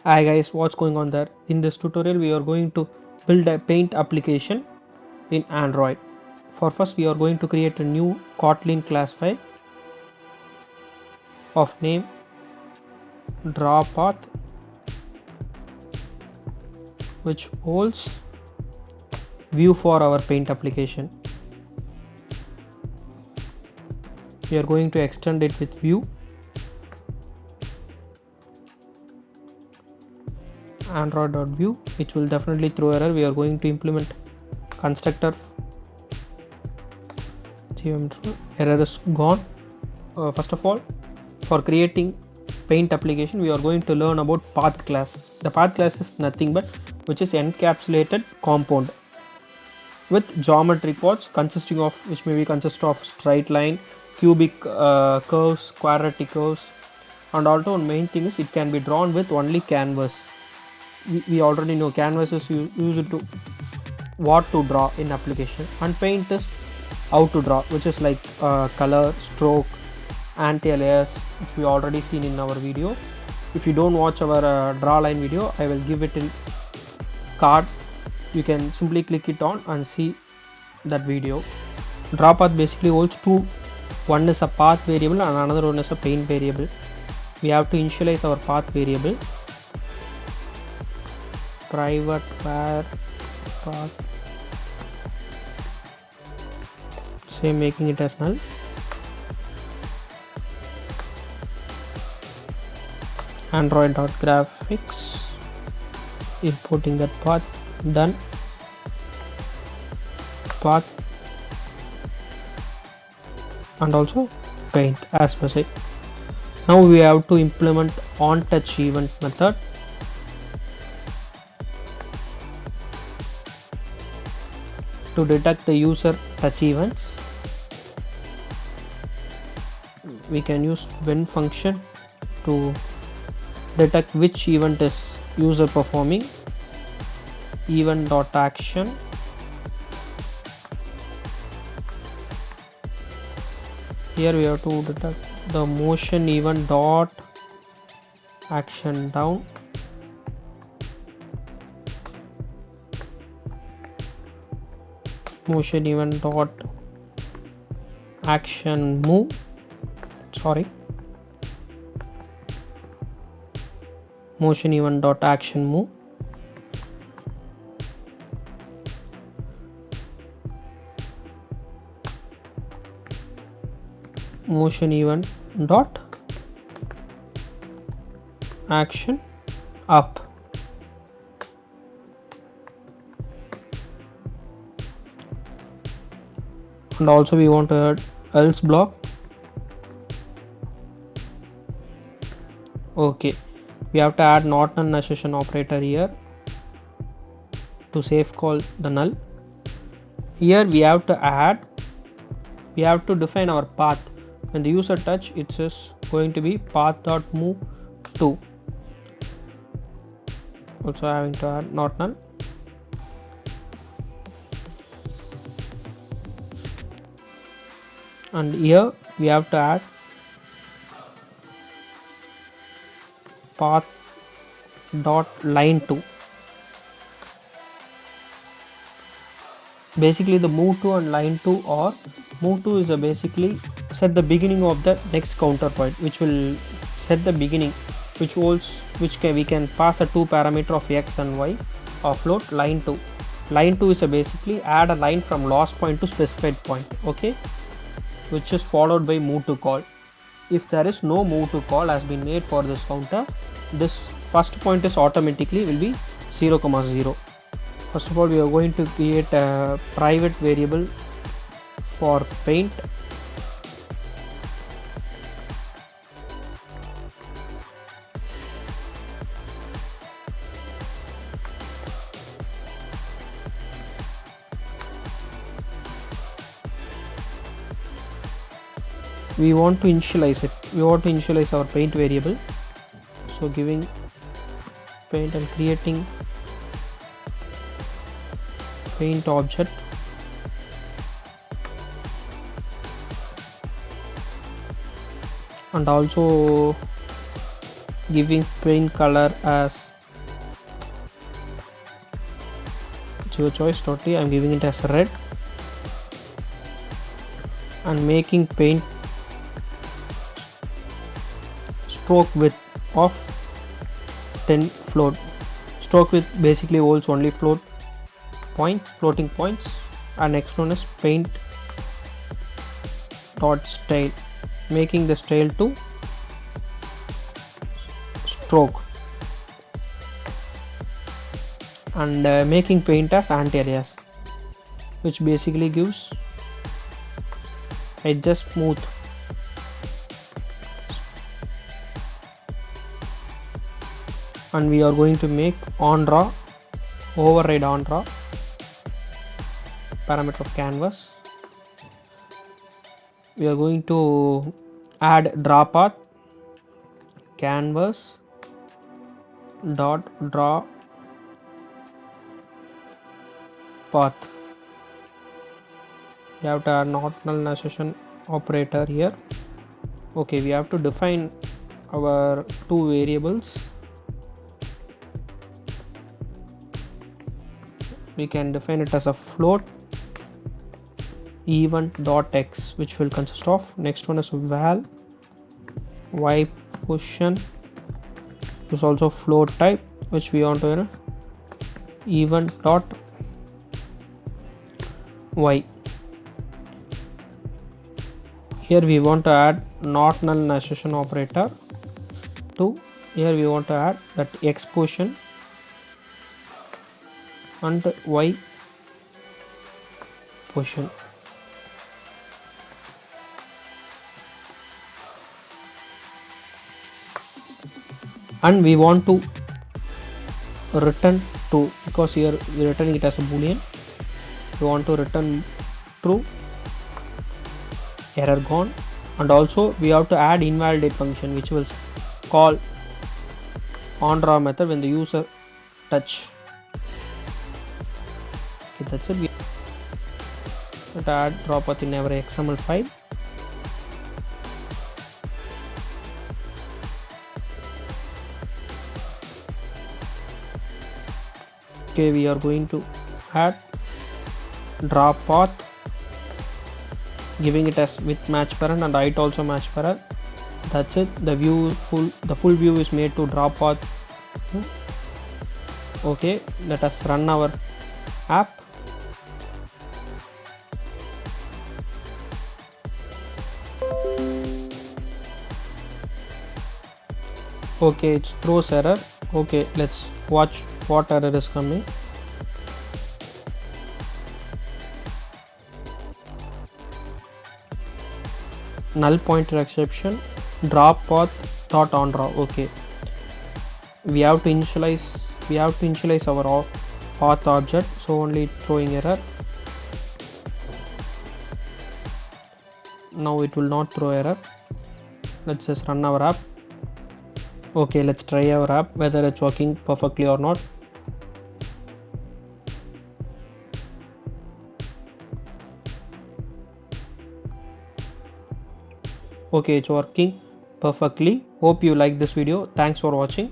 Hi guys, what's going on there? In this tutorial we are going to build a paint application in Android. For first we are going to create a new Kotlin class file of name drawPath, which holds view for our paint application. We are going to extend it with view android.view, which will definitely throw error. We are going to implement constructor. Error is gone. First of all, for creating paint application we are going to learn about path class. The path class is nothing but which is encapsulated compound with geometry pods consisting of which may be consist of straight line, cubic curves, quadratic curves, and also one main thing is it can be drawn with only canvas. We already know canvas is used to what to draw in application, and paint is how to draw, which is like color, stroke, anti-alias, which we already seen in our video. If you don't watch our draw line video, I will give it in card. You can simply click it on and see that video. Draw path basically holds two. One is a path variable and another one is a paint variable. We have to initialize our path variable. Private var path, say making it as null. Android.graphics, importing that path, done. Path and also paint as per se. Now we have to implement onTouch event method. To detect the user touch events, we can use when function to detect which event is user performing. Event.action, here we have to detect the motion event dot action down. Motion event dot action move, motion event dot action move. Motion event dot action up. And also we want to add else block. Okay, we have to add not null assertion operator here to safe call the null. Here we have to define our path. When the user touch, it is going to be path.move to. Also having to add not null. And here we have to add path dot line to. Basically the move to and line to, or move to is a basically set the beginning of the next counterpoint, which will set the beginning, which holds we can pass a two parameter of x and y of float. Line to is a basically add a line from last point to specified point, okay, which is followed by move to call. If there is no move to call has been made for this counter, this first point is automatically will be 0, 0. First of all, we are going to create a private variable for paint. We want to initialize it. We want to initialize our paint variable. So giving paint and creating paint object. And also giving paint color as your choice totally. I'm giving it as red and making paint stroke width of 10 float. Stroke width basically holds only floating points. And next one is paint dot style, making the style to stroke, and making paint as anti-alias, which basically gives edges smooth. And we are going to make on draw, override on draw parameter of canvas. We are going to add draw path, canvas dot draw path. We have to add not nullization operator here. Okay, we have to define our two variables. We can define it as a float event.x, which will consist of, next one is val y position, is also float type, which we want to event.y. Here we want to add not null nullization operator to, here we want to add that x position and y position. And we want to return true, because here we are returning it as a boolean. We want to return true, error gone. And also we have to add invalidate function, which will call on draw method when the user touch. Okay, that's it. We have to add draw path in our XML file. Okay, we are going to add draw path, giving it as with match parent and height also match parent. That's it. The full view is made to draw path. Okay, let us run our app. Okay, it throws error. Okay, let's watch what error is coming. Null pointer exception, draw path dot on draw. Okay, we have to initialize our path object, so only throwing error. Now it will not throw error. Let's just run our app. Okay, let's try our app whether it's working perfectly or not. Okay, it's working perfectly. Hope you like this video. Thanks for watching.